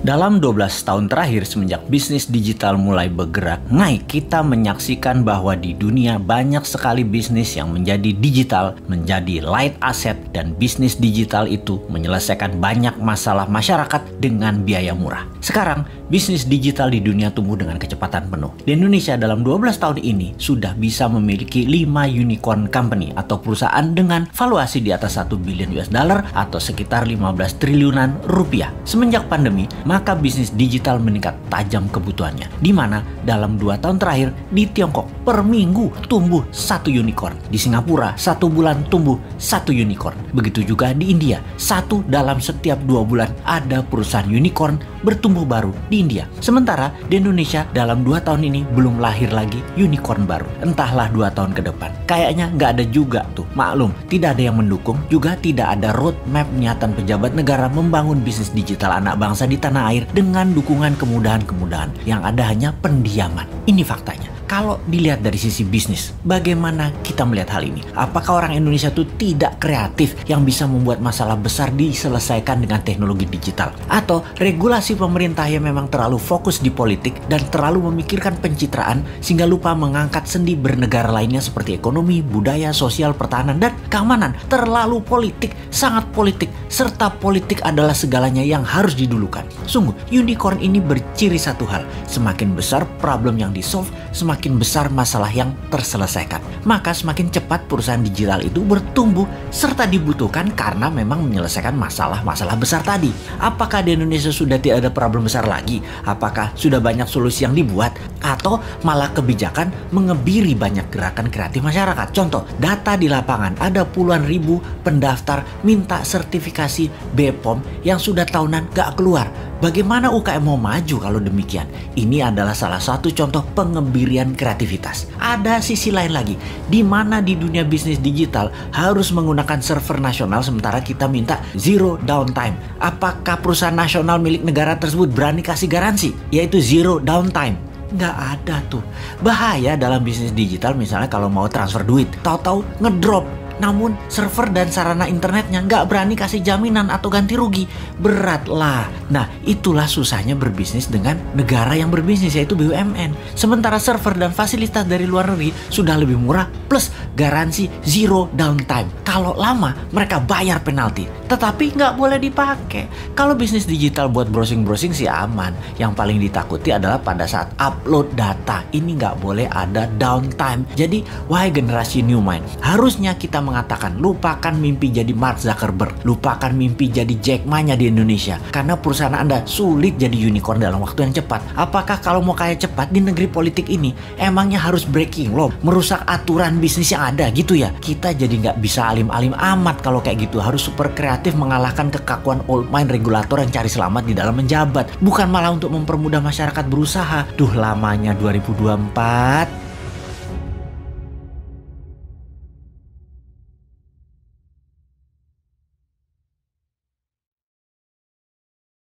Dalam 12 tahun terakhir semenjak bisnis digital mulai bergerak naik, kita menyaksikan bahwa di dunia banyak sekali bisnis yang menjadi digital, menjadi light asset, dan bisnis digital itu menyelesaikan banyak masalah masyarakat dengan biaya murah. Sekarang, bisnis digital di dunia tumbuh dengan kecepatan penuh. Di Indonesia dalam 12 tahun ini sudah bisa memiliki 5 unicorn company atau perusahaan dengan valuasi di atas 1 billion US dollar atau sekitar 15 triliunan rupiah. Semenjak pandemi, maka bisnis digital meningkat tajam kebutuhannya. Di mana dalam 2 tahun terakhir di Tiongkok per minggu tumbuh 1 unicorn. Di Singapura 1 bulan tumbuh 1 unicorn. Begitu juga di India, 1 dalam setiap 2 bulan ada perusahaan unicorn bertumbuh baru di India. Sementara di Indonesia dalam 2 tahun ini belum lahir lagi unicorn baru. Entahlah 2 tahun ke depan. Kayaknya nggak ada juga tuh. Maklum, tidak ada yang mendukung, juga tidak ada roadmap niatan pejabat negara membangun bisnis digital anak bangsa di tanah air dengan dukungan kemudahan-kemudahan. Yang ada hanya pendiaman. Ini faktanya. Kalau dilihat dari sisi bisnis, bagaimana kita melihat hal ini? Apakah orang Indonesia itu tidak kreatif yang bisa membuat masalah besar diselesaikan dengan teknologi digital? Atau regulasi pemerintah yang memang terlalu fokus di politik dan terlalu memikirkan pencitraan sehingga lupa mengangkat sendi bernegara lainnya seperti ekonomi, budaya, sosial, pertahanan, dan keamanan? Terlalu politik, sangat politik, serta politik adalah segalanya yang harus didulukan. Sungguh, unicorn ini berciri satu hal, semakin besar problem yang di-solve, semakin besar masalah yang terselesaikan. Maka semakin cepat perusahaan digital itu bertumbuh serta dibutuhkan karena memang menyelesaikan masalah-masalah besar tadi. Apakah di Indonesia sudah tidak ada problem besar lagi? Apakah sudah banyak solusi yang dibuat? Atau malah kebijakan mengebiri banyak gerakan kreatif masyarakat? Contoh, data di lapangan ada puluhan ribu pendaftar minta sertifikasi BPOM yang sudah tahunan gak keluar. Bagaimana UKM mau maju kalau demikian? Ini adalah salah satu contoh pengebirian kreativitas. Ada sisi lain lagi, di mana di dunia bisnis digital harus menggunakan server nasional sementara kita minta zero downtime. Apakah perusahaan nasional milik negara tersebut berani kasih garansi, yaitu zero downtime? Nggak ada tuh. Bahaya dalam bisnis digital misalnya kalau mau transfer duit, tahu-tahu ngedrop. Namun server dan sarana internetnya nggak berani kasih jaminan atau ganti rugi. Berat lah. Nah, itulah susahnya berbisnis dengan negara yang berbisnis, yaitu BUMN. Sementara server dan fasilitas dari luar negeri sudah lebih murah plus garansi zero downtime. Kalau lama mereka bayar penalti, tetapi nggak boleh dipakai. Kalau bisnis digital buat browsing-browsing sih aman. Yang paling ditakuti adalah pada saat upload data. Ini nggak boleh ada downtime. Jadi, wahai generasi new mind, harusnya kita mengatakan lupakan mimpi jadi Mark Zuckerberg, lupakan mimpi jadi Jack Ma-nya di Indonesia, karena perusahaan Anda sulit jadi unicorn dalam waktu yang cepat. Apakah kalau mau kaya cepat di negeri politik ini emangnya harus breaking law, merusak aturan bisnis yang ada gitu ya? Kita jadi nggak bisa alim-alim amat kalau kayak gitu. Harus super kreatif mengalahkan kekakuan old mind regulator yang cari selamat di dalam menjabat, bukan malah untuk mempermudah masyarakat berusaha. Duh, lamanya 2024.